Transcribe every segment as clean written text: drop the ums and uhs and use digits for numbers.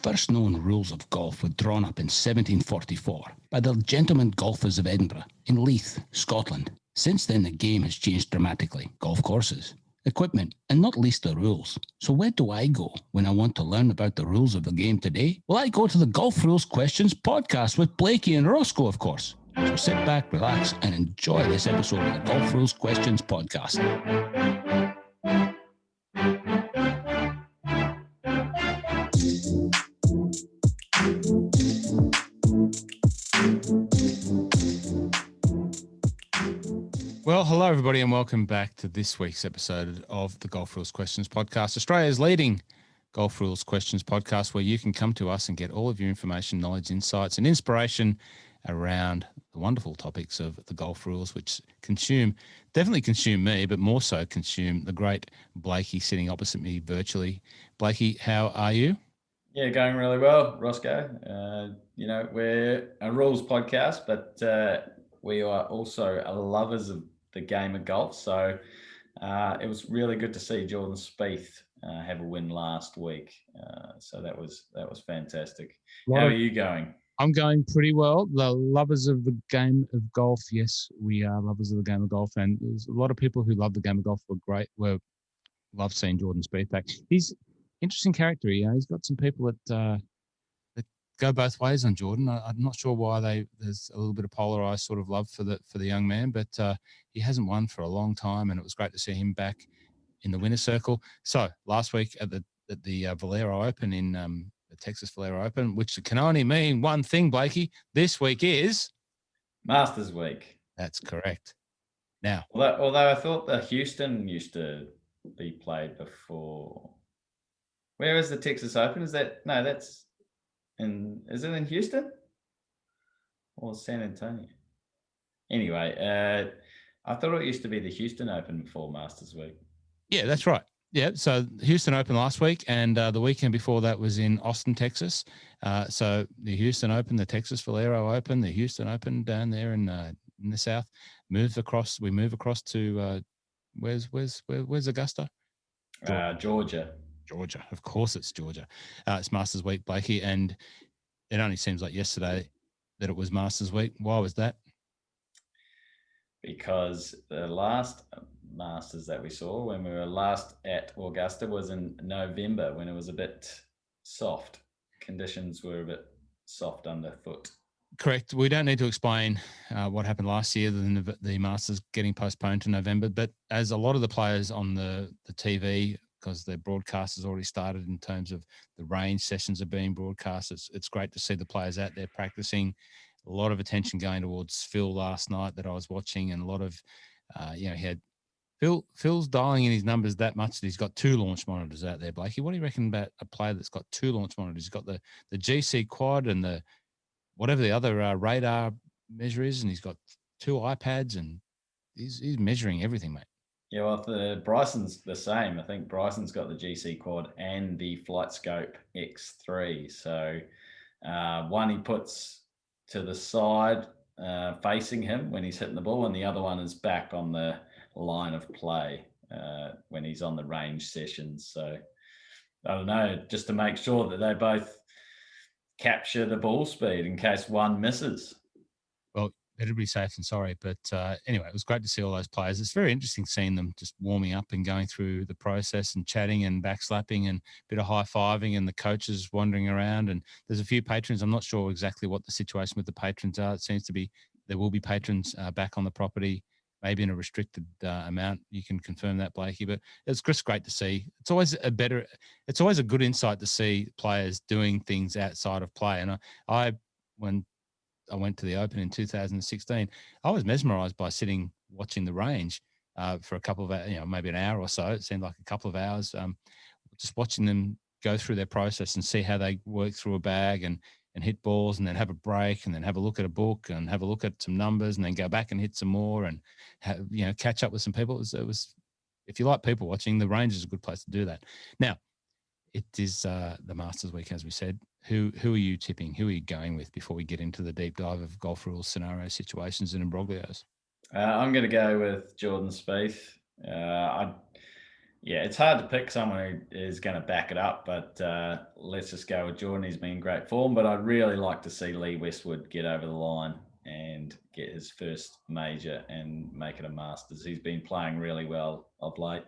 first known rules of golf were drawn up in 1744 by the Gentlemen Golfers of Edinburgh in Leith, Scotland. Since then, the game has changed dramatically. Golf courses, equipment, and not least the rules. So where do I go when I want to learn about the rules of the game today? Well, I go to the Golf Rules Questions podcast with Blakey and Roscoe, of course. So sit back, relax, and enjoy this episode of the Golf Rules Questions podcast. Well, hello, everybody, and welcome back to this week's episode of the Golf Rules Questions podcast, Australia's leading Golf Rules Questions podcast, where you can come to us and get all of your information, knowledge, insights, and inspiration around the wonderful topics of the golf rules, which definitely consume me, but more so consume the great Blakey sitting opposite me virtually. Blakey, how are you? Yeah, going really well, Roscoe. We're a rules podcast, but we are also lovers of the game of golf. So it was really good to see Jordan Spieth have a win last week. So that was fantastic. How are you going? I'm going pretty well. The lovers of the game of golf, yes, we are lovers of the game of golf, and there's a lot of people who love the game of golf. Love seeing Jordan Spieth back. He's interesting character. He's got some people that go both ways on Jordan. I'm not sure why there's a little bit of polarized sort of love for the young man, but he hasn't won for a long time, and it was great to see him back in the winner's circle. So last week at the Valero Open in the Texas Valero Open, which can only mean one thing, Blakey. This week is Masters Week. That's correct. Now, although I thought the Houston used to be played before. Where is the Texas Open? Is it in Houston or San Antonio? Anyway, I thought it used to be the Houston Open before Masters Week. Yeah, that's right. Yeah, so Houston Open last week, and the weekend before that was in Austin, Texas. So the Houston Open, the Texas Valero Open, the Houston Open down there in the south. We move across to where's Augusta? Georgia. Georgia, of course, it's Georgia. It's Masters Week, Blakey, and it only seems like yesterday that it was Masters Week. Why was that? Because the last Masters that we saw when we were last at Augusta was in November, when it was a bit soft. Conditions were a bit soft underfoot. Correct. We don't need to explain what happened last year, the Masters getting postponed to November, but as a lot of the players on the TV, because their broadcast has already started in terms of the range sessions are being broadcast, it's great to see the players out there practicing. A lot of attention going towards Phil last night that I was watching, and a lot of, he had Phil's dialing in his numbers that much that he's got 2 launch monitors out there, Blakey. What do you reckon about a player that's got 2 launch monitors? He's got the GC quad and the whatever the other radar measure is, and he's got 2 iPads, and he's measuring everything, mate. Yeah, well, Bryson's the same. I think Bryson's got the GC quad and the FlightScope X3. So one he puts to the side facing him when he's hitting the ball, and the other one is back on the line of play when he's on the range sessions. So I don't know, just to make sure that they both capture the ball speed in case one misses. Well, better be safe than sorry. But anyway, it was great to see all those players. It's very interesting seeing them just warming up and going through the process and chatting and backslapping and a bit of high-fiving, and the coaches wandering around. And there's a few patrons. I'm not sure exactly what the situation with the patrons are. It seems to be there will be patrons back on the property, maybe in a restricted amount. You can confirm that, Blakey. But it's just great to see. It's always a good insight to see players doing things outside of play. And when I went to the Open in 2016, I was mesmerized by sitting watching the range for a couple of, maybe an hour or so. It seemed like a couple of hours, just watching them go through their process and see how they work through a bag and hit balls, and then have a break, and then have a look at a book and have a look at some numbers, and then go back and hit some more, and catch up with some people. It was if you like people watching, the range is a good place to do that. Now, it is the Masters Week, as we said. Who are you tipping? Who are you going with before we get into the deep dive of golf rules, scenario situations, and imbroglios? I'm going to go with Jordan Spieth. Yeah, it's hard to pick someone who is going to back it up, but let's just go with Jordan. He's been in great form, but I'd really like to see Lee Westwood get over the line and get his first major and make it a Masters. He's been playing really well of late.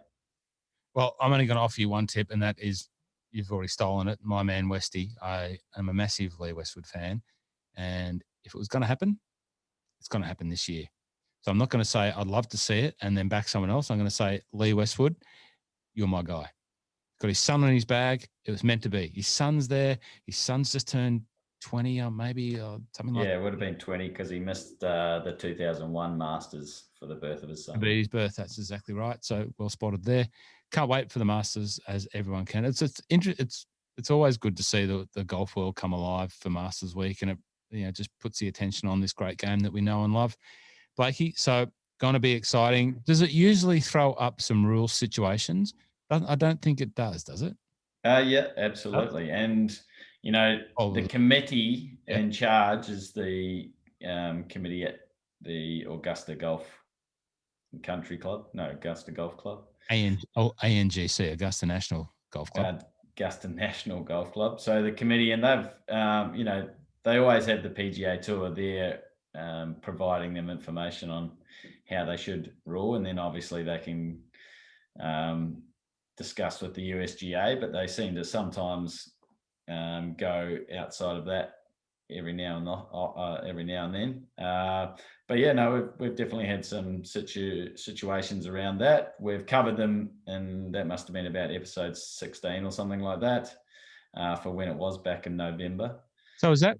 Well, I'm only going to offer you one tip, and that is you've already stolen it. My man, Westy. I am a massive Lee Westwood fan. And if it was going to happen, it's going to happen this year. So I'm not going to say I'd love to see it and then back someone else. I'm going to say, Lee Westwood, you're my guy. Got his son on his bag. It was meant to be. His son's there. His son's just turned 20 or maybe something like that. Yeah, it would have been 20 because he missed the 2001 Masters for the birth of his son. To be his birth. That's exactly right. So well spotted there. Can't wait for the Masters, as everyone can. It's always good to see the golf world come alive for Masters Week, and it just puts the attention on this great game that we know and love. Blakey, so going to be exciting. Does it usually throw up some rule situations? I don't think it does it? Yeah, absolutely. And, the committee in charge is the committee at the Augusta Golf Country Club. No, Augusta Golf Club. ANGC, Augusta National Golf Club. Augusta National Golf Club. So the committee, and they've, they always have the PGA Tour there providing them information on how they should rule. And then obviously they can discuss with the USGA, but they seem to sometimes go outside of that every now and then. But yeah, no, we've definitely had some situations around that. We've covered them, and that must have been about episode 16 or something like that for when it was back in November. So is that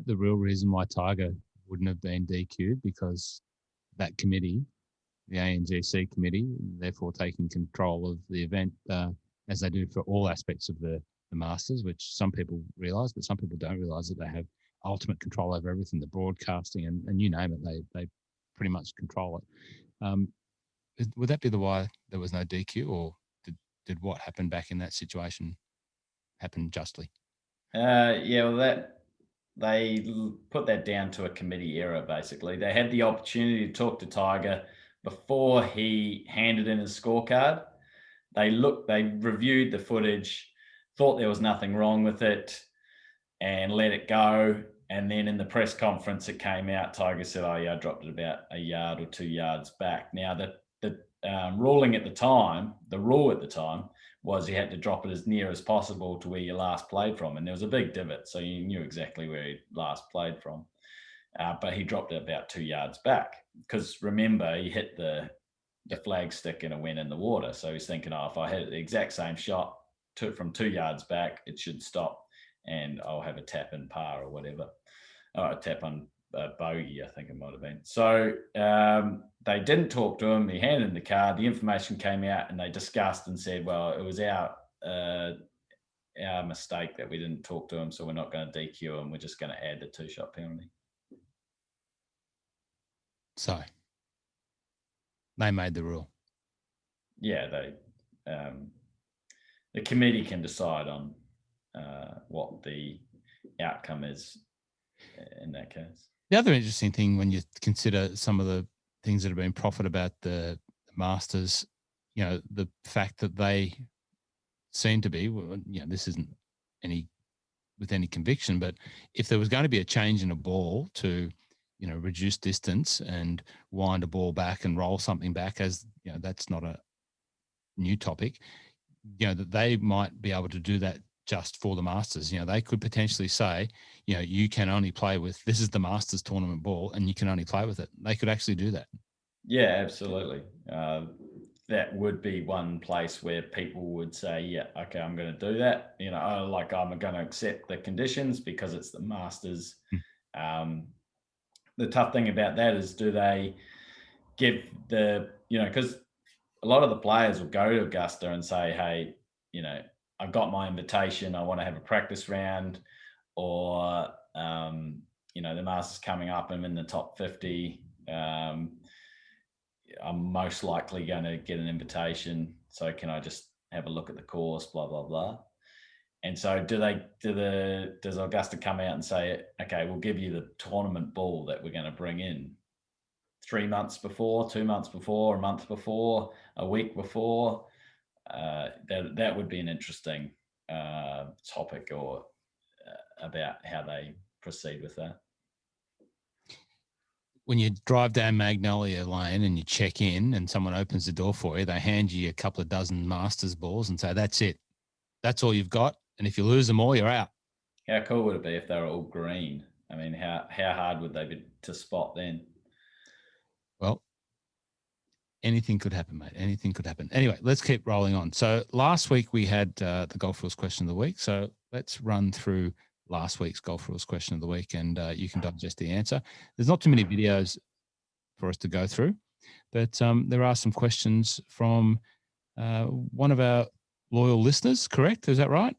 the real reason why Tiger wouldn't have been DQ'd? Because that committee, the ANGC committee, therefore taking control of the event as they do for all aspects of the Masters, which some people realise, but some people don't realise that they have ultimate control over everything, the broadcasting and you name it, they pretty much control it. Would that be the why there was no DQ, or did what happened back in that situation happen justly? Yeah, well, they put that down to a committee error, basically. They had the opportunity to talk to Tiger before he handed in his scorecard. They reviewed the footage, thought there was nothing wrong with it, and let it go. And then in the press conference, it came out, Tiger said, oh yeah, I dropped it about a yard or 2 yards back. Now, the rule at the time was you had to drop it as near as possible to where you last played from. And there was a big divot, so you knew exactly where he last played from. But he dropped it about 2 yards back because remember, he hit the flag stick and it went in the water. So he's thinking, oh, if I hit the exact same shot from 2 yards back, it should stop and I'll have a tap in par or whatever. A tap on bogey, I think it might have been. So they didn't talk to him. He handed in the card. The information came out and they discussed and said, well, it was our mistake that we didn't talk to him, so we're not going to DQ him. We're just going to add the 2-shot penalty. So they made the rule. Yeah, the committee can decide on what the outcome is in that case. The other interesting thing when you consider some of the things that have been proffered about the Masters, the fact that they seem to be, this isn't with any conviction, but if there was going to be a change in a ball to, reduce distance and wind a ball back and roll something back, as that's not a new topic, that they might be able to do that just for the Masters. They could potentially say, you can only play with, this is the Masters tournament ball and you can only play with it. They could actually do that. Yeah, absolutely. That would be one place where people would say, yeah, okay, I'm going to do that. I'm going to accept the conditions because it's the Masters. The tough thing about that is, do they give because a lot of the players will go to Augusta and say, hey, I've got my invitation. I want to have a practice round, or, the Masters coming up. I'm in the top 50. I'm most likely going to get an invitation. So can I just have a look at the course, blah, blah, blah. And so does Augusta come out and say, okay, we'll give you the tournament ball that we're going to bring in 3 months before, 2 months before, a month before, a week before? that would be an interesting topic, or about how they proceed with that. When you drive down Magnolia Lane and you check in and someone opens the door for you, they hand you a couple of dozen Masters balls and say, that's it. That's all you've got. And if you lose them all, you're out. How cool would it be if they were all green? I mean, how hard would they be to spot then? Well, anything could happen, mate. Anything could happen. Anyway, let's keep rolling on. So last week we had the Golf Rules question of the week. So let's run through last week's Golf Rules question of the week, and you can digest the answer. There's not too many videos for us to go through, but there are some questions from one of our loyal listeners, correct? Is that right?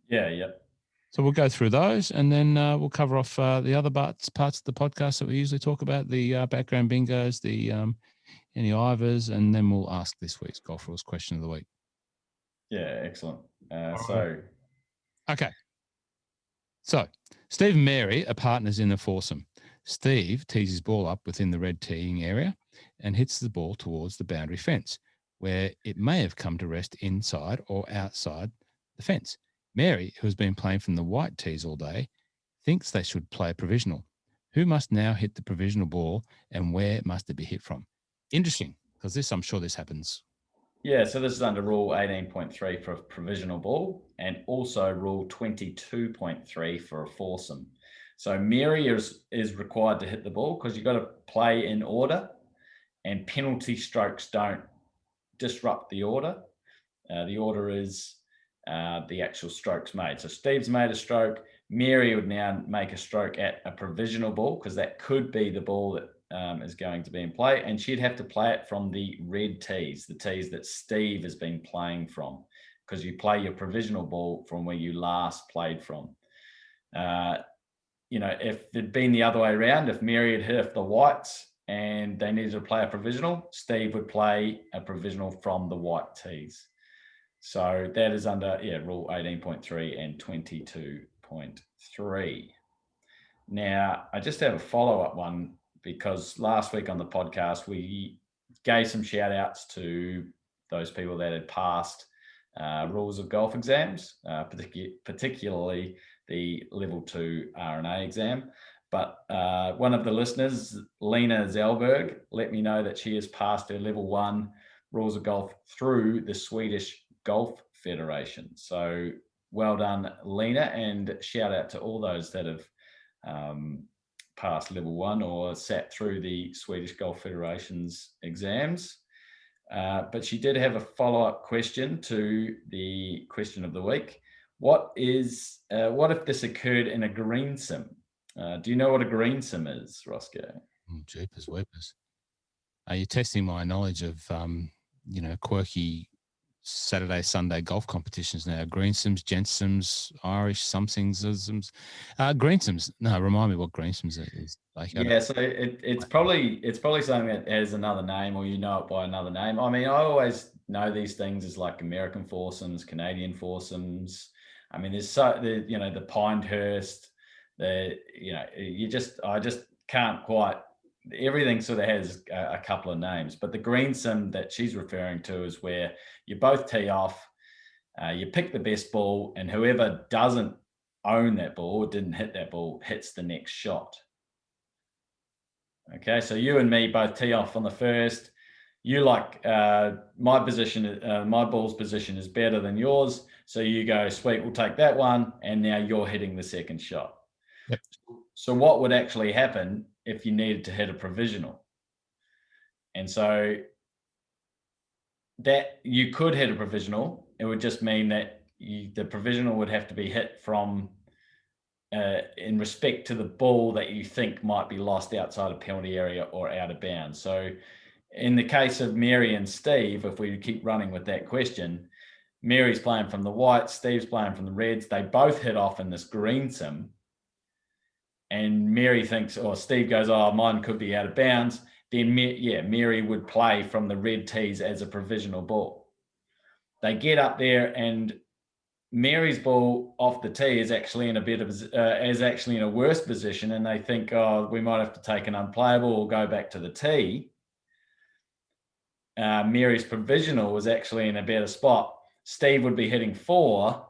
Yeah, yep. So we'll go through those, and then we'll cover off the other parts of the podcast that we usually talk about, the background bingos, the any Ivers, and then we'll ask this week's Golf Rules question of the week. Yeah, excellent. Okay. So Steve and Mary are partners in a foursome. Steve tees his ball up within the red teeing area and hits the ball towards the boundary fence, where it may have come to rest inside or outside the fence. Mary, who has been playing from the white tees all day, thinks they should play provisional. Who must now hit the provisional ball, and where must it be hit from? Interesting, because I'm sure this happens. Yeah, so this is under Rule 18.3 for a provisional ball, and also Rule 22.3 for a foursome. So Mary is required to hit the ball because you've got to play in order, and penalty strokes don't disrupt the order. The order is the actual strokes made. So Steve's made a stroke. Mary would now make a stroke at a provisional ball, because that could be the ball that is going to be in play, and she'd have to play it from the red tees, the tees that Steve has been playing from, because you play your provisional ball from where you last played from. If it'd been the other way around, if Mary had hit the whites and they needed to play a provisional, Steve would play a provisional from the white tees. So that is under Rule 18.3 and 22.3. Now, I just have a follow-up one, because last week on the podcast, we gave some shout outs to those people that had passed rules of golf exams, particularly the level 2 R&A exam. But one of the listeners, Lena Zellberg, let me know that she has passed her level 1 rules of golf through the Swedish Golf Federation. So well done, Lena, and shout out to all those that have passed level 1 or sat through the Swedish Golf Federation's exams. But she did have a follow-up question to the question of the week. What if this occurred in a green sim? Do you know what a green sim is, Roscoe? Jeepers weepers. You're testing my knowledge of, quirky Saturday, Sunday golf competitions now. Green sims, gent sims, Irish somethings. Green sims. No, remind me what green sims is. So it's probably something that has another name, or you know it by another name. I mean, I always know these things as like American foursomes, Canadian foursomes. I mean, the Pinehurst. I just can't quite. Everything sort of has a couple of names, but the green sim that she's referring to is where you both tee off, you pick the best ball, and whoever doesn't own that ball, didn't hit that ball, hits the next shot. Okay, so you and me both tee off on the first. You like my position, my ball's position is better than yours, so you go, sweet, we'll take that one, and now you're hitting the second shot. Yep. So what would actually happen if you needed to hit a provisional? And so that you could hit a provisional, it would just mean that the provisional would have to be hit from in respect to the ball that you think might be lost outside a penalty area or out of bounds. So in the case of Mary and Steve, if we keep running with that question, Mary's playing from the whites, Steve's playing from the reds. They both hit off in this green sim. And Mary thinks, or Steve goes, oh, mine could be out of bounds. Then, Mary would play from the red tees as a provisional ball. They get up there, and Mary's ball off the tee is actually in a worse position, and they think, oh, we might have to take an unplayable or go back to the tee. Mary's provisional was actually in a better spot. Steve would be hitting 4,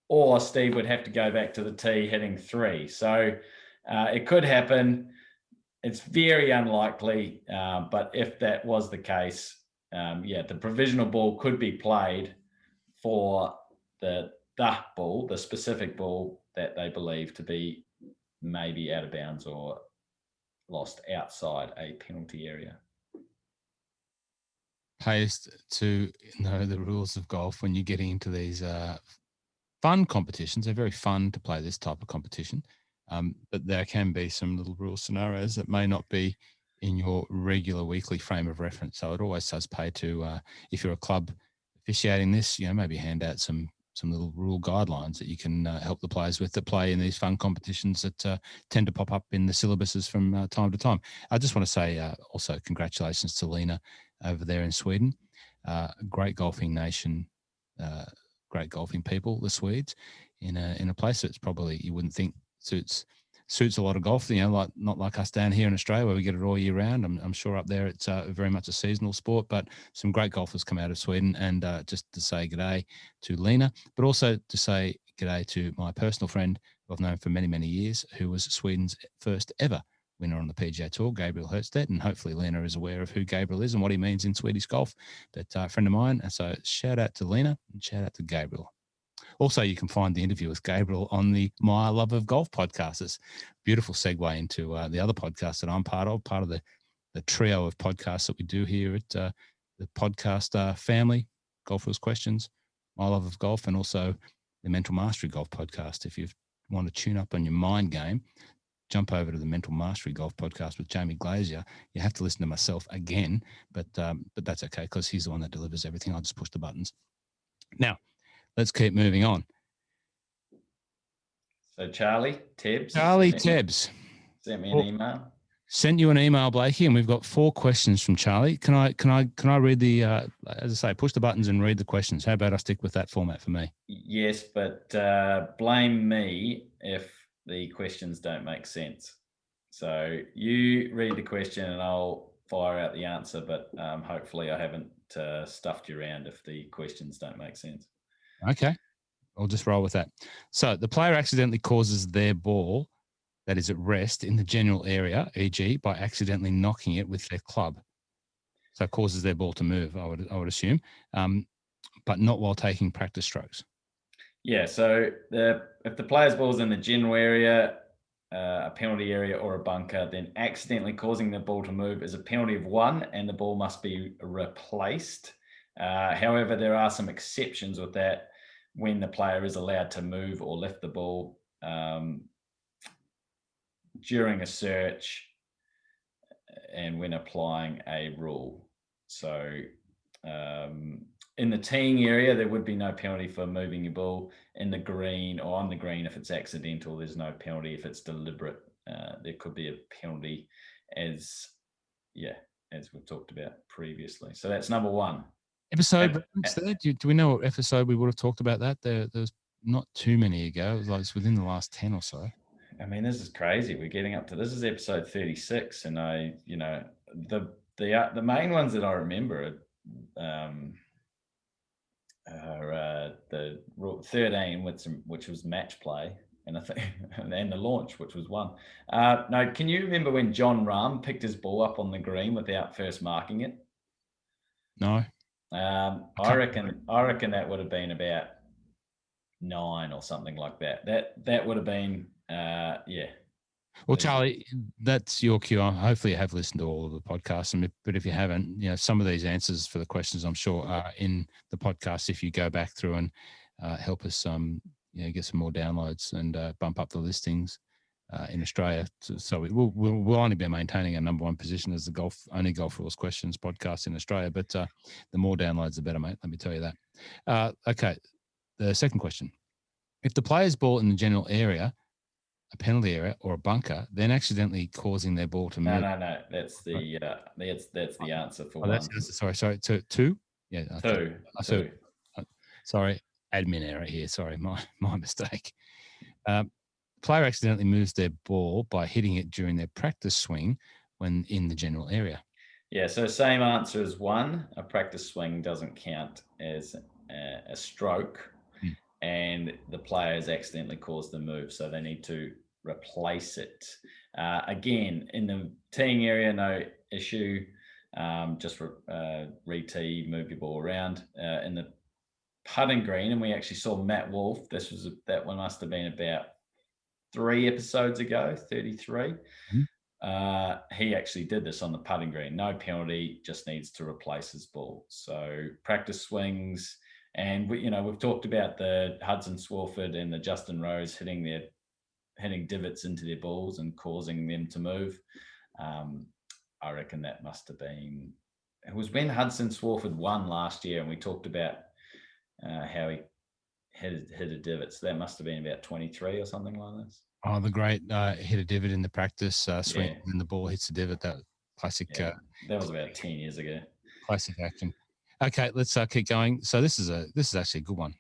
or Steve would have to go back to the tee hitting 3. So it could happen. It's very unlikely, but if that was the case, the provisional ball could be played for the ball, the specific ball that they believe to be maybe out of bounds or lost outside a penalty area. Pays to know the rules of golf when you're getting into these fun competitions. They're very fun to play this type of competition, but there can be some little rule scenarios that may not be in your regular weekly frame of reference. So it always does pay to, if you're a club officiating this, maybe hand out some little rule guidelines that you can help the players with that play in these fun competitions that tend to pop up in the syllabuses from time to time. I just want to say also congratulations to Lena over there in Sweden. Great golfing nation, great golfing people, the Swedes, in a place that's probably you wouldn't think suits a lot of golf. Not like us down here in Australia where we get it all year round. I'm sure up there it's very much a seasonal sport, but some great golfers come out of Sweden. And just to say g'day to Lena, but also to say g'day to my personal friend who I've known for many, many years, who was Sweden's first ever winner on the PGA Tour, Gabriel Hurtstedt. And hopefully Lena is aware of who Gabriel is and what he means in Swedish golf. But a friend of mine. And so shout out to Lena and shout out to Gabriel. Also, you can find the interview with Gabriel on the My Love of Golf podcast. It's a beautiful segue into the other podcast that I'm part of the trio of podcasts that we do here at the podcast family, Golf Rules Questions, My Love of Golf, and also the Mental Mastery Golf podcast. If you want to tune up on your mind game, jump over to the Mental Mastery Golf podcast with Jamie Glazier. You have to listen to myself again, but that's okay because he's the one that delivers everything. I'll just push the buttons. Now, let's keep moving on. So Charlie Tebbs sent me an email. Sent you an email, Blakey, and we've got 4 questions from Charlie. Can I read the as I say, push the buttons and read the questions? How about I stick with that format for me? Yes, but blame me if the questions don't make sense. So you read the question and I'll fire out the answer, but hopefully I haven't stuffed you around if the questions don't make sense. Okay, I'll just roll with that. So the player accidentally causes their ball that is at rest in the general area, e.g. by accidentally knocking it with their club. So it causes their ball to move, I would assume, but not while taking practice strokes. Yeah, so if the player's ball's in the general area, a penalty area or a bunker, then accidentally causing the ball to move is a penalty of 1 and the ball must be replaced. However, there are some exceptions with that when the player is allowed to move or lift the ball during a search and when applying a rule. So in the teeing area, there would be no penalty for moving your ball. In the green or on the green, if it's accidental, there's no penalty. If it's deliberate, there could be a penalty as we've talked about previously. So that's number 1. Episode reference there? Do we know what episode we would have talked about that? There's not too many ago. It was like it's within the last 10 or so. I mean, this is crazy. We're getting up to this is episode 36, and the main ones that I remember are the rule 13, which was match play, and I think and the launch, which was 1. No, can you remember when John Rahm picked his ball up on the green without first marking it? No. I reckon that would have been about 9 or something like that. That would have been Well, Charlie, that's your cue. Hopefully you have listened to all of the podcasts, but if you haven't, some of these answers for the questions I'm sure are in the podcast. If you go back through and help us, get some more downloads and bump up the listings in Australia. So we'll only be maintaining our number 1 position as the only Golf Rules Questions podcast in Australia. But the more downloads, the better, mate. Let me tell you that. Okay, the second question: if the player's ball in the general area, a penalty area or a bunker, then accidentally causing their ball to move. No. That's the that's the answer for 1. That's sorry. 2. Yeah. 2. Sorry, admin error here. Sorry, my mistake. Player accidentally moves their ball by hitting it during their practice swing when in the general area. Yeah. So same answer as 1. A practice swing doesn't count as a stroke, Mm. and the player has accidentally caused the move, so they need to replace it. Again, in the teeing area, no issue. Just re-tee, move your ball around. In the putting green, and we actually saw Matt Wolf. That one must have been about 3 episodes ago, 33. He actually did this on the putting green. No penalty, just needs to replace his ball. So practice swings, and we've talked about the Hudson Swafford and the Justin Rose hitting divots into their balls and causing them to move. I reckon that must have been. It was when Hudson Swafford won last year, and we talked about how he hit a divot. So that must have been about 23 or something like this. Oh, the great hit a divot in the practice swing, Yeah. and the ball hits the divot. That classic. Yeah, that was about 10 years ago. Classic action. Okay, let's keep going. So this is actually a good one.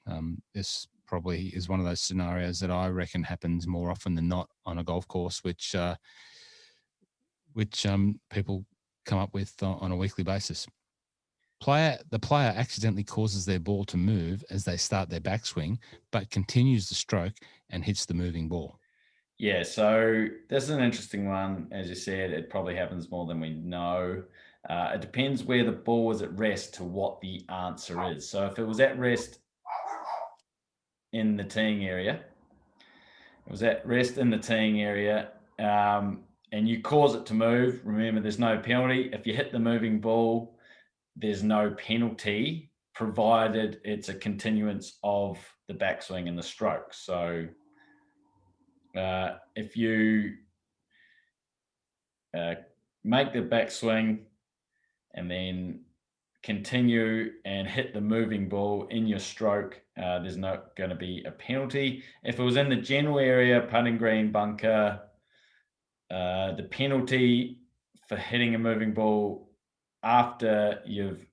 This probably is one of those scenarios that I reckon happens more often than not on a golf course, which people come up with on a weekly basis. The player accidentally causes their ball to move as they start their backswing, but continues the stroke and hits the moving ball. Yeah, so this is an interesting one. As you said, it probably happens more than we know. It depends where the ball was at rest to what the answer is. So if it was at rest in the teeing area, and you cause it to move, remember there's no penalty. If you hit the moving ball, there's no penalty, provided it's a continuance of the backswing and the stroke. So if you make the backswing and then continue and hit the moving ball in your stroke, there's not going to be a penalty. If it was in the general area, putting green, bunker, the penalty for hitting a moving ball after you've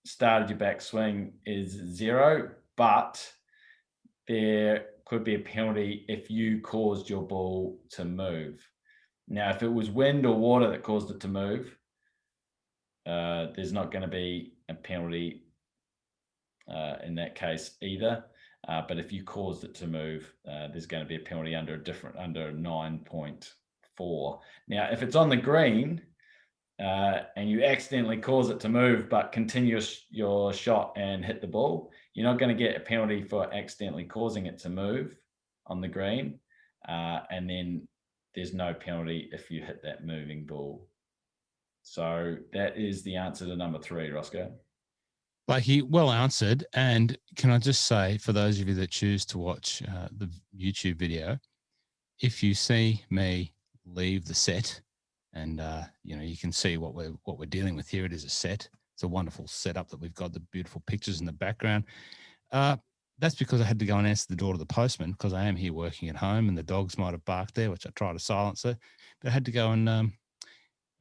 started your backswing is 0, but there could be a penalty if you caused your ball to move. Now, if it was wind or water that caused it to move, there's not going to be a penalty in that case either. But if you caused it to move, there's going to be a penalty under 9.4. Now, if it's on the green and you accidentally cause it to move, but continue your shot and hit the ball, you're not going to get a penalty for accidentally causing it to move on the green. And then there's no penalty if you hit that moving ball. So that is the answer to number 3, Roscoe. Blakey, well answered. And can I just say, for those of you that choose to watch the YouTube video, if you see me leave the set, and you can see what we're dealing with here. It is a set. It's a wonderful setup that we've got. The beautiful pictures in the background. That's because I had to go and answer the door to the postman, because I am here working at home, and the dogs might have barked there, which I try to silence it. But I had to go and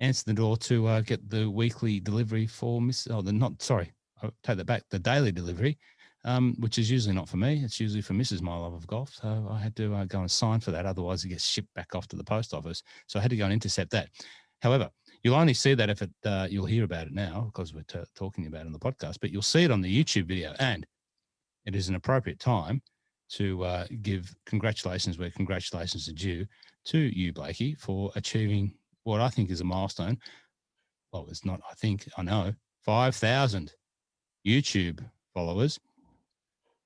answer the door to get the weekly delivery for I'll take that back. The daily delivery, which is usually not for me. It's usually for Mrs. My Love of Golf. So I had to go and sign for that. Otherwise, it gets shipped back off to the post office. So I had to go and intercept that. However, you'll only see that if you'll hear about it now, because we're talking about it on the podcast, but you'll see it on the YouTube video. And it is an appropriate time to give congratulations where congratulations are due to you, Blakey, for achieving what I think is a milestone. Well, it's not, I know, 5,000 YouTube followers,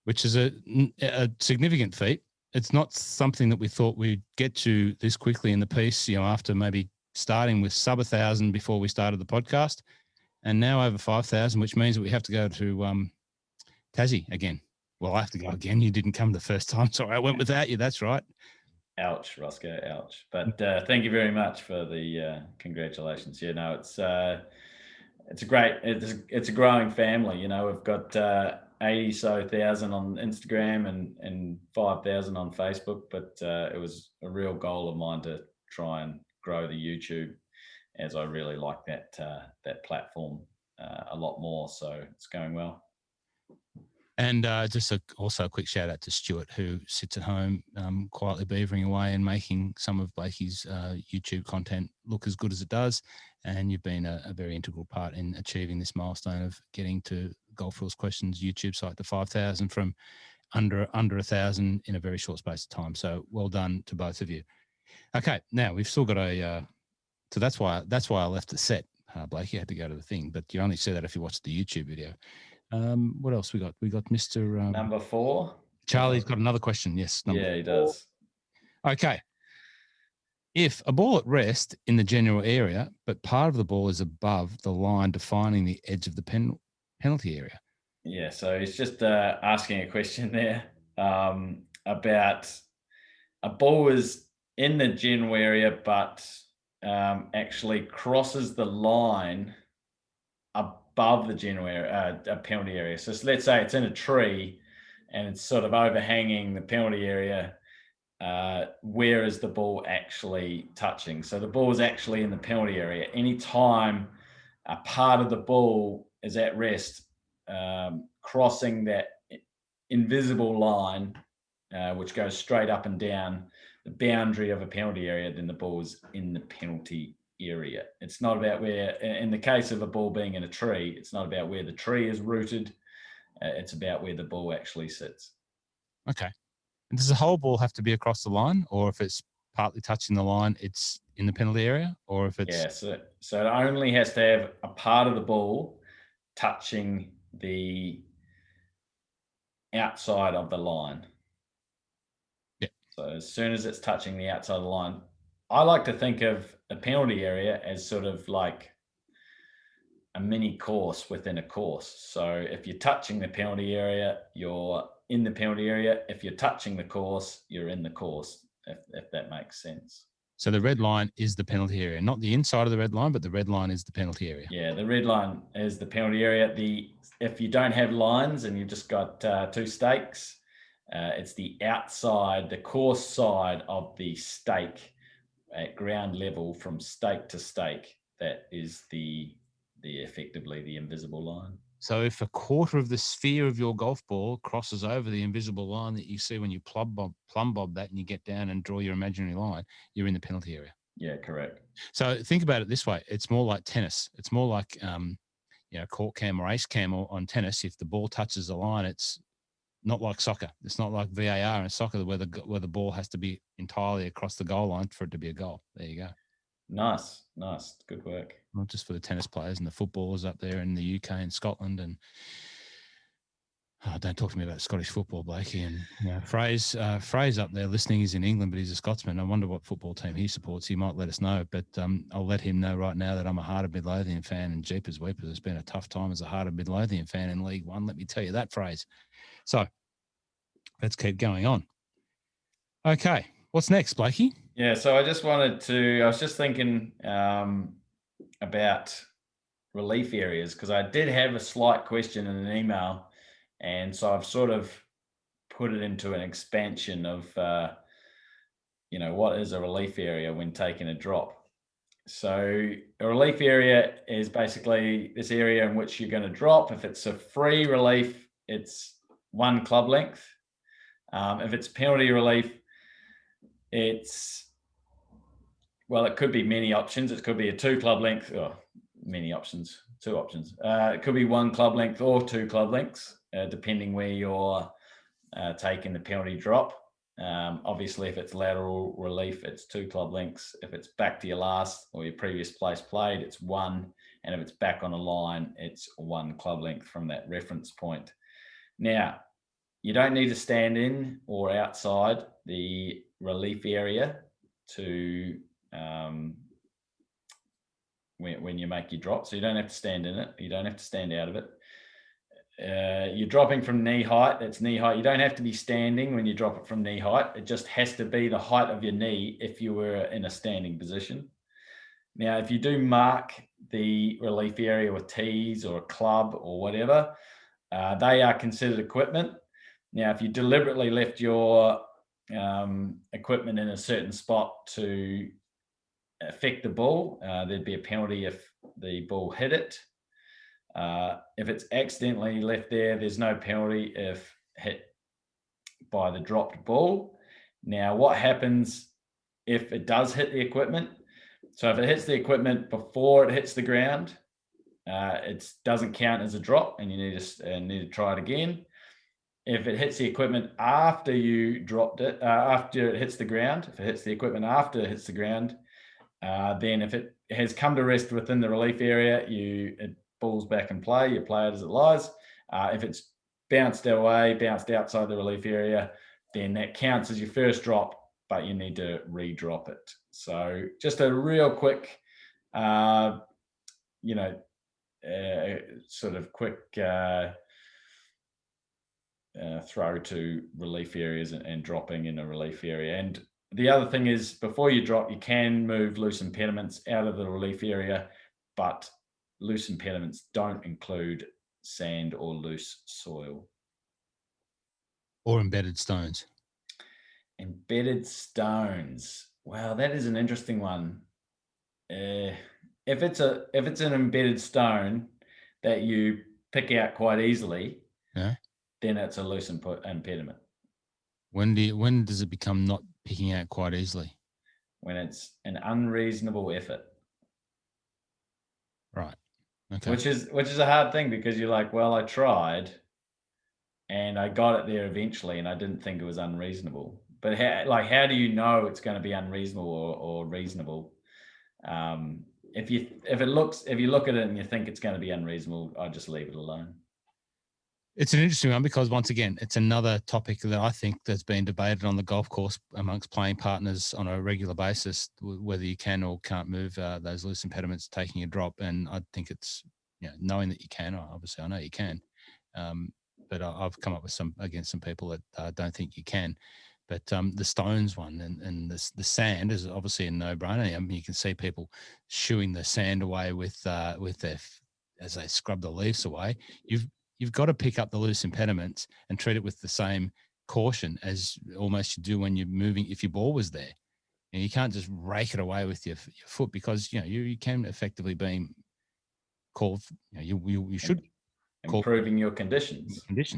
which is a significant feat. It's not something that we thought we'd get to this quickly in the piece, after maybe starting with sub 1,000 before we started the podcast, and now over 5,000, which means that we have to go to Tassie again. Well, I have to go again. You didn't come the first time. Sorry, I went without you. That's right. Ouch, Roscoe, ouch. But thank you very much for the congratulations. It's a growing family. We've got 80,000 on Instagram and 5,000 on Facebook. But it was a real goal of mine to try and grow the YouTube, as I really like that platform a lot more. So it's going well. And also a quick shout out to Stuart, who sits at home quietly beavering away and making some of Blakey's YouTube content look as good as it does. And you've been a very integral part in achieving this milestone of getting to Golf Rules Questions YouTube site to 5,000 from under 1,000 in a very short space of time. So well done to both of you. Okay, now we've still got so that's why I left the set, Blake. You had to go to the thing, but you only see that if you watch the YouTube video. What else we got? We got Mr. Number 4. Charlie's got another question. Yes. Yeah, he does. Okay. If a ball at rest in the general area, but part of the ball is above the line defining the edge of the penalty area. Yeah, so he's just asking a question there about a ball is in the general area, but actually crosses the line above the general area, penalty area. So let's say it's in a tree and it's sort of overhanging the penalty area. Where is the ball actually touching? So the ball is actually in the penalty area. Anytime a part of the ball is at rest, crossing that invisible line, which goes straight up and down the boundary of a penalty area, then the ball is in the penalty area. It's not about where, in the case of a ball being in a tree, it's not about where the tree is rooted. It's about where the ball actually sits. Okay. And does the whole ball have to be across the line, or if it's partly touching the line, it's in the penalty area, or if it's... Yeah, so it only has to have a part of the ball touching the outside of the line. Yeah. So as soon as it's touching the outside of the line, I like to think of a penalty area as sort of like a mini course within a course. So if you're touching the penalty area, you're in the penalty area. If you're touching the course, you're in the course, if that makes sense. So the red line is the penalty area, not the inside of the red line, but the red line is the penalty area. Yeah, the red line is the penalty area. If you don't have lines and you've just got 2 stakes, it's the outside, the course side of the stake at ground level from stake to stake. That is effectively the invisible line. So if a quarter of the sphere of your golf ball crosses over the invisible line that you see when you plumb bob that and you get down and draw your imaginary line, you're in the penalty area. Yeah, correct. So think about it this way. It's more like tennis. It's more like, court cam or ace cam on tennis. If the ball touches the line, it's not like soccer. It's not like VAR in soccer where the ball has to be entirely across the goal line for it to be a goal. There you go. Nice. Good work. Not just for the tennis players and the footballers up there in the UK and Scotland. And don't talk to me about Scottish football, Blakey. And Fraser up there listening is in England, but he's a Scotsman. I wonder what football team he supports. He might let us know, but I'll let him know right now that I'm a Heart of Midlothian fan, and Jeepers Weepers, it's been a tough time as a Heart of Midlothian fan in League One. Let me tell you that, Fraser. So let's keep going on. Okay. What's next, Blakey? Yeah, so I was just thinking about relief areas, because I did have a slight question in an email, and so I've sort of put it into an expansion of, what is a relief area when taking a drop. So a relief area is basically this area in which you're going to drop. If it's a free relief, it's 1 club length. If it's penalty relief, it could be many options. It could be a 2 club length, or many options, 2 options. It could be 1 club length or 2 club lengths, depending where you're taking the penalty drop. Obviously, if it's lateral relief, it's 2 club lengths. If it's back to your last or your previous place played, it's 1. And if it's back on a line, it's 1 club length from that reference point. Now, you don't need to stand in or outside the relief area to when you make your drop. So you don't have to stand in it. You don't have to stand out of it. You're dropping from knee height. That's knee height. You don't have to be standing when you drop it from knee height. It just has to be the height of your knee if you were in a standing position. Now, if you do mark the relief area with tees or a club or whatever, they are considered equipment. Now, if you deliberately left your equipment in a certain spot to affect the ball, there'd be a penalty if the ball hit it. If it's accidentally left there, there's no penalty if hit by the dropped ball. Now, what happens if it does hit the equipment? So if it hits the equipment before it hits the ground, it doesn't count as a drop, and you need to try it again. If it hits the equipment after you dropped it, after it hits the ground, if it hits the equipment after it hits the ground, then if it has come to rest within the relief area, it falls back in play. You play it as it lies. If it's bounced outside the relief area, then that counts as your first drop, but you need to re-drop it. So just a real quick, sort of quick throw to relief areas and dropping in a relief area. And the other thing is, before you drop, you can move loose impediments out of the relief area, but loose impediments don't include sand or loose soil. Or embedded stones. Embedded stones. Wow, that is an interesting one. If it's an embedded stone that you pick out quite easily, Yeah. then it's a loose impediment. When does it become not picking out quite easily? When it's an unreasonable effort. Right. Okay. Which is a hard thing, because you're like, well, I tried and I got it there eventually, and I didn't think it was unreasonable. But how do you know it's going to be unreasonable or reasonable? If you look at it and you think it's going to be unreasonable, I just leave it alone. It's an interesting one, because once again, it's another topic that I think that's been debated on the golf course amongst playing partners on a regular basis, whether you can or can't move those loose impediments taking a drop. And I think it's, knowing that you can, obviously I know you can, but I've come up with some people that don't think you can. But the stones one and the sand is obviously a no-brainer. I mean, you can see people shooing the sand away with their, as they scrub the leaves away. You've got to pick up the loose impediments and treat it with the same caution as almost you do when you're moving. If your ball was there, and you can't just rake it away with your foot, because you can effectively be called. You should improving your conditions. But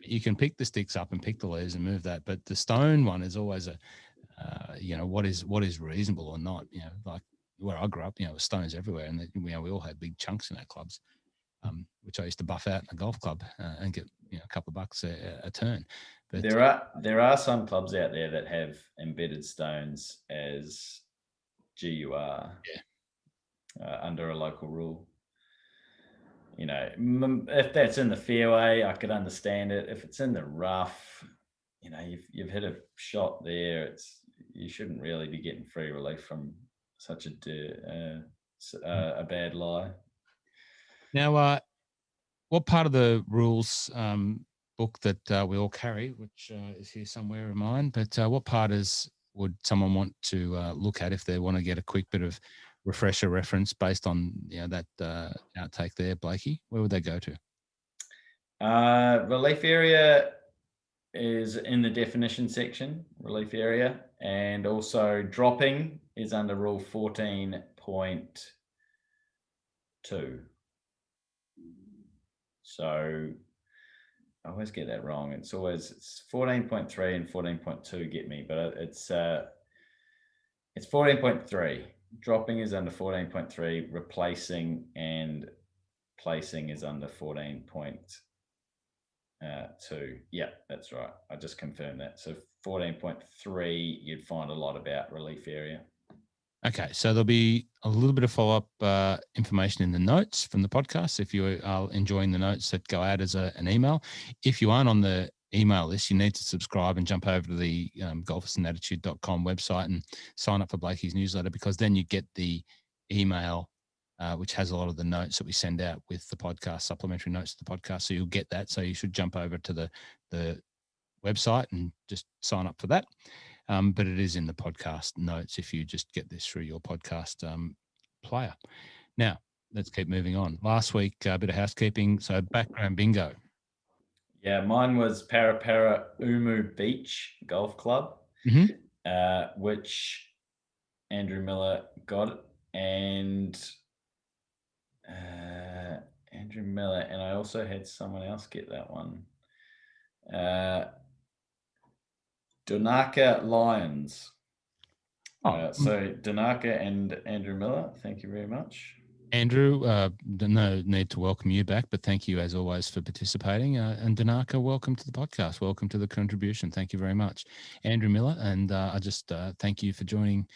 you can pick the sticks up and pick the leaves and move that. But the stone one is always a, what is reasonable or not. Like where I grew up, stones everywhere, and we all had big chunks in our clubs. Which I used to buff out in a golf club and get a couple of bucks a turn. But there are some clubs out there that have embedded stones as GUR, under a local rule. If that's in the fairway, I could understand it. If it's in the rough, you've hit a shot there. You shouldn't really be getting free relief from such a bad lie. Now, what part of the rules book that we all carry, which is here somewhere in mine, but what part would someone want to look at if they want to get a quick bit of refresher reference based on that outtake there, Blakey? Where would they go to? Relief area is in the definition section, relief area, and also dropping is under rule 14.2. So I always get that wrong. It's 14.3 and 14.2 get me, but it's 14.3. Dropping is under 14.3. Replacing and placing is under 14.2. Yeah, that's right. I just confirmed that. So 14.3, you'd find a lot about relief area. Okay, so there'll be a little bit of follow-up information in the notes from the podcast. If you are enjoying the notes that go out as an email. If you aren't on the email list, you need to subscribe and jump over to the golfersandattitude.com website and sign up for Blakey's newsletter, because then you get the email which has a lot of the notes that we send out with the podcast, supplementary notes to the podcast. So you'll get that. So you should jump over to the website and just sign up for that. But it is in the podcast notes if you just get this through your podcast player. Now, let's keep moving on. Last week, a bit of housekeeping. So background bingo. Yeah, mine was Parapara Umu Beach Golf Club, which Andrew Miller got, and Andrew Miller, and I also had someone else get that one. Donaka Lions. So Donaka and Andrew Miller, thank you very much. Andrew, no need to welcome you back, but thank you as always for participating. And Danaka, welcome to the podcast. Welcome to the contribution. Thank you very much, Andrew Miller. And I just thank you for joining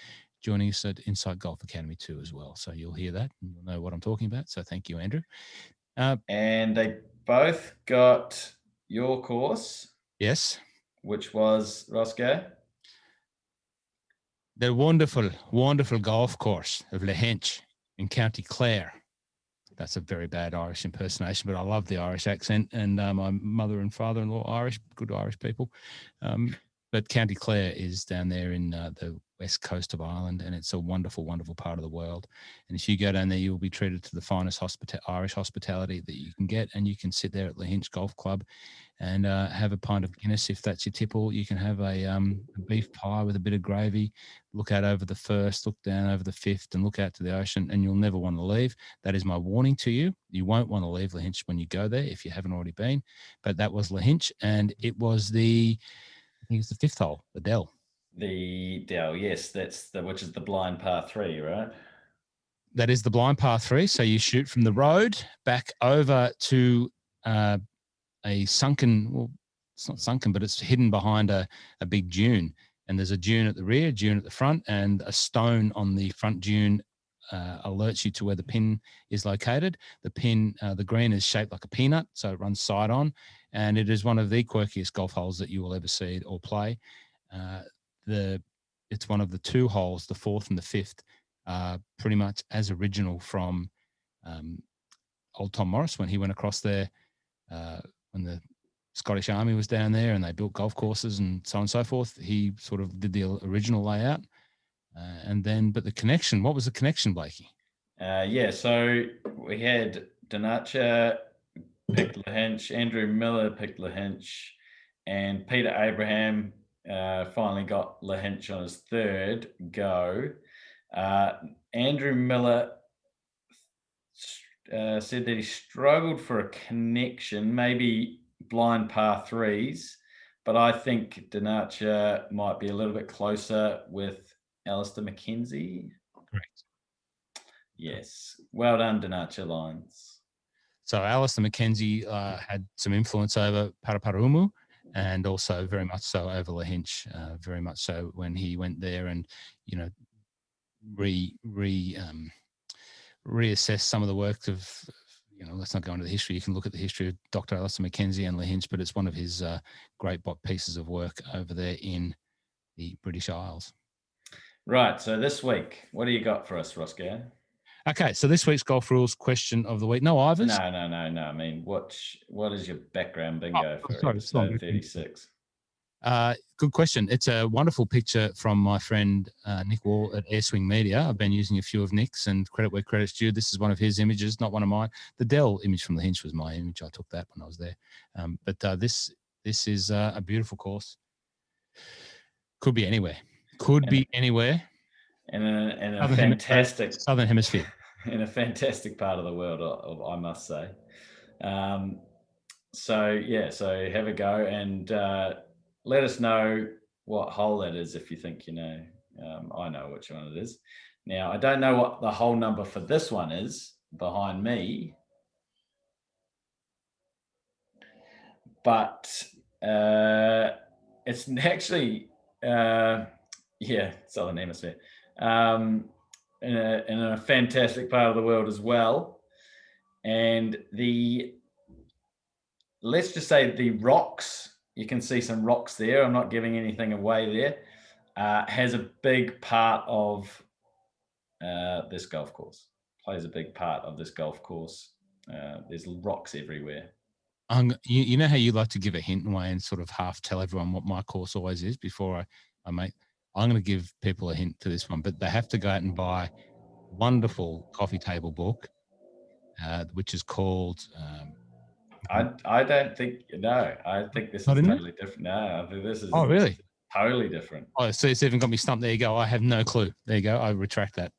us at Insight Golf Academy too as well. So you'll hear that and you'll know what I'm talking about. So thank you, Andrew. And they both got your course. Yes. Which was, Roscoe? The wonderful, wonderful golf course of Lahinch in County Clare. That's a very bad Irish impersonation, but I love the Irish accent. And my mother and father-in-law Irish, good Irish people. But County Clare is down there in the west coast of Ireland, and it's a wonderful, wonderful part of the world. And if you go down there, you'll be treated to the finest Irish hospitality that you can get, and you can sit there at Lahinch Golf Club and have a pint of Guinness if that's your tipple. You can have a beef pie with a bit of gravy, look out over the first, look down over the fifth, and look out to the ocean, and you'll never want to leave. That is my warning to you. You won't want to leave Lahinch when you go there if you haven't already been. But that was Lahinch, and it was I think it's the fifth hole, the Dell. The Dell, yes, which is the blind par 3, right? That is the blind par 3. So you shoot from the road back over to a sunken, well, it's not sunken, but it's hidden behind a big dune. And there's a dune at the rear, dune at the front, and a stone on the front dune alerts you to where the pin is located. The pin, the green is shaped like a peanut, so it runs side on, and it is one of the quirkiest golf holes that you will ever see or play. It's one of the two holes, the fourth and the fifth, pretty much as original from old Tom Morris when he went across there when the Scottish Army was down there and they built golf courses and so on and so forth. He sort of did the original layout. But the connection, what was the connection, Blakey? So we had Donacha picked Lahinch, Andrew Miller picked Lahinch, and Peter Abraham finally got Lahinch on his third go. Andrew Miller said that he struggled for a connection, maybe blind par 3s, but I think Donacha might be a little bit closer with Alistair McKenzie. Correct. Yes. Well done, Donacha Lions. So Alistair McKenzie had some influence over Paraparaumu and also very much so over Lahinch, very much so when he went there and, reassess some of the work of, let's not go into the history. You can look at the history of Dr. Alistair McKenzie and Lahinch, but it's one of his great pieces of work over there in the British Isles. Right. So this week, what do you got for us, Roscoe? Okay. So this week's golf rules question of the week. No Ivers? No. I mean, what is your background bingo for episode 36? Good question. It's a wonderful picture from my friend Nick Wall at Airswing Media. I've been using a few of Nick's, and credit where credit's due. This is one of his images, not one of mine. The Dell image from Lahinch was my image. I took that when I was there. But this is a beautiful course. Could be anywhere. And a fantastic Southern Hemisphere. In a fantastic part of the world, I must say. So have a go and let us know what hole that is if you think you know. I know which one it is. Now, I don't know what the hole number for this one is behind me, but it's actually, Southern Hemisphere. In a fantastic part of the world as well. And let's just say the rocks, you can see some rocks there. I'm not giving anything away there. Has a big part of this golf course. Plays a big part of this golf course. There's rocks everywhere. You know how you like to give a hint away and sort of half tell everyone what my course always is before I make. I'm going to give people a hint to this one, but they have to go out and buy a wonderful coffee table book, which is called. I don't think. No, I think this is totally different. No, I think this is. Oh, really? Totally different. Oh, so it's even got me stumped. There you go. I have no clue. There you go. I retract that.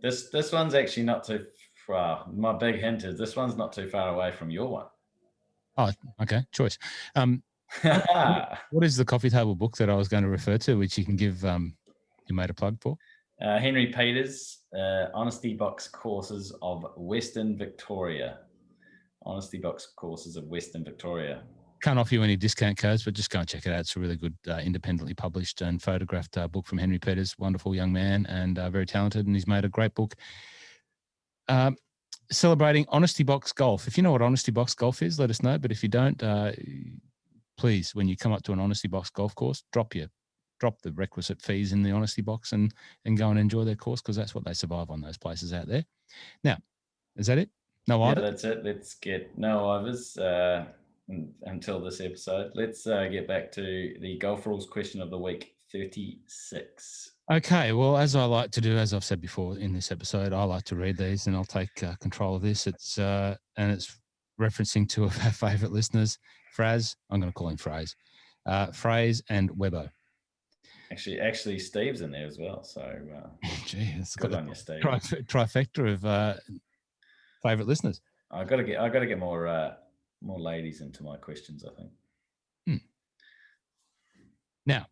This one's actually not too far. My big hint is this one's not too far away from your one. Oh, okay. Choice. What is the coffee table book that I was going to refer to, which you can give you made a plug for? Henry Peters, Honesty Box Courses of Western Victoria. Honesty Box Courses of Western Victoria. Can't offer you any discount codes, but just go and check it out. It's a really good, independently published and photographed book from Henry Peters. Wonderful young man and very talented, and he's made a great book celebrating Honesty Box Golf. If you know what Honesty Box Golf is, let us know. But if you don't, please, when you come up to an Honesty Box golf course, drop the requisite fees in the Honesty Box and go and enjoy their course, because that's what they survive on, those places out there. Now, is that it? No Yeah, Ivers? that's it. Let's get no Ivers until this episode. Let's get back to the Golf Rules question of the week 36. Okay, well, as I like to do, as I've said before in this episode, I like to read these, and I'll take control of this. It's referencing two of our favourite listeners, Fraz. I'm going to call him Phrase. Phrase and Webbo. Actually, Steve's in there as well. So, gee, it's good on you, Steve. Trifecta of favourite listeners. I got to get more ladies into my questions, I think. Now,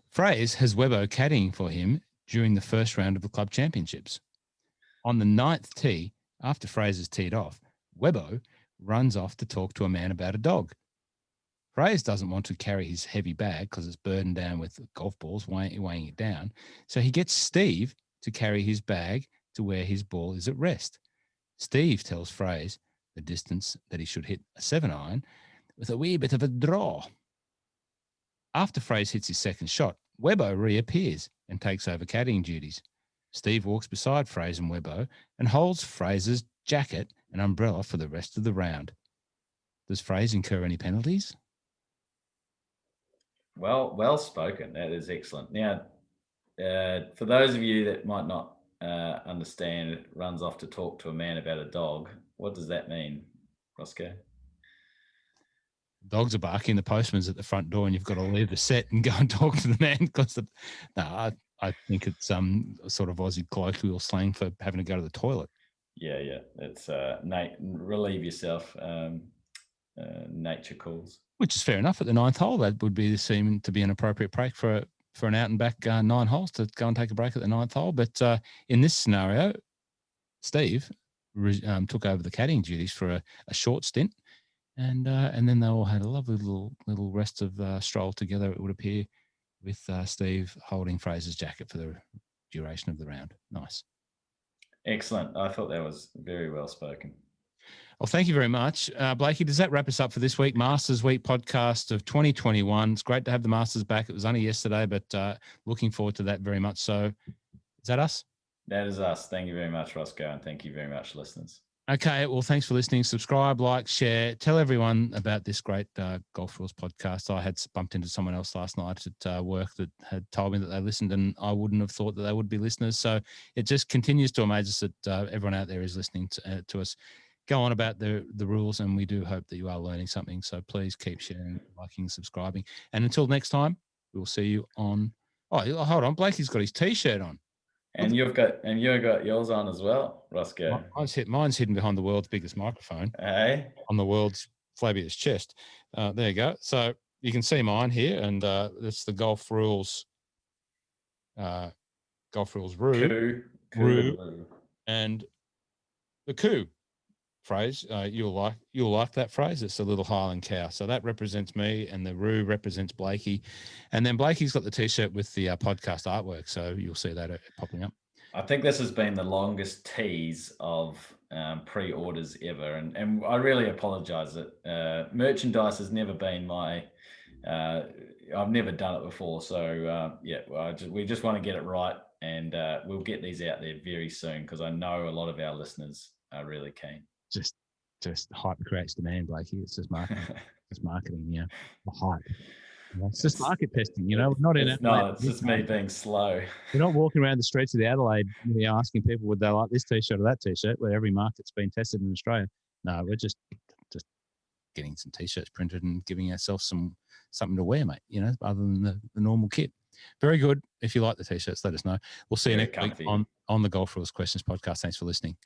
Phrase has Webbo caddying for him during the first round of the club championships. On the 9th tee, after Phrase has teed off, Webbo runs off to talk to a man about a dog. Phrase doesn't want to carry his heavy bag because it's burdened down with golf balls, weighing it down. So he gets Steve to carry his bag to where his ball is at rest. Steve tells Phrase the distance that he should hit a 7-iron with a wee bit of a draw. After Phrase hits his second shot, Webbo reappears and takes over caddying duties. Steve walks beside Phrase and Webbo and holds Fraser's jacket and umbrella for the rest of the round. Does Phrase incur any penalties? Well spoken. That is excellent. Now, for those of you that might not understand, it runs off to talk to a man about a dog. What does that mean, Roscoe? Dogs are barking, the postman's at the front door, and you've got to leave the set and go and talk to the man because I think it's sort of Aussie colloquial slang for having to go to the toilet. Yeah. It's relieve yourself. Nature calls. Which is fair enough. At the 9th hole, that would seem to be an appropriate break for an out and back 9 holes to go and take a break at the 9th hole. But in this scenario, Steve took over the caddying duties for a short stint. And then they all had a lovely little rest of stroll together, it would appear, with Steve holding Fraser's jacket for the duration of the round. Nice. Excellent. I thought that was very well spoken. Well, thank you very much. Blakey, does that wrap us up for this week? Masters Week podcast of 2021. It's great to have the Masters back. It was only yesterday, but looking forward to that very much. So is that us? That is us. Thank you very much, Roscoe, and thank you very much, listeners. Okay, well, thanks for listening. Subscribe, like, share. Tell everyone about this great Golf Rules podcast. I had bumped into someone else last night at work that had told me that they listened, and I wouldn't have thought that they would be listeners. So it just continues to amaze us that everyone out there is listening to us go on about the rules, and we do hope that you are learning something. So please keep sharing, liking, subscribing. And until next time, we'll see you on... Oh, hold on. Blakey's got his T-shirt on. And you've got yours on as well, Roscoe. Mine's hidden behind the world's biggest microphone. Hey. On the world's flabbiest chest. There you go. So you can see mine here, and it's the Golf Rules. Golf Rules Roo, and the Coup phrase. You'll like that phrase. It's a little Highland cow. So that represents me, and the Roo represents Blakey, and then Blakey's got the T-shirt with the podcast artwork. So you'll see that popping up. I think this has been the longest tease of pre-orders ever, and I really apologise. Merchandise has never been my. I've never done it before, so we just want to get it right, and we'll get these out there very soon because I know a lot of our listeners are really keen. Just hype creates demand, Blakey. It's just marketing. It's marketing, yeah. The hype. It's just market testing, We're not in it. No, it's just me being slow. We're not walking around the streets of the Adelaide asking people would they like this T-shirt or that T-shirt, where every market's been tested in Australia. No, we're just getting some T-shirts printed and giving ourselves something to wear, mate, other than the normal kit. Very good. If you like the T-shirts, let us know. We'll see you next week on the Golf Rules Questions podcast. Thanks for listening.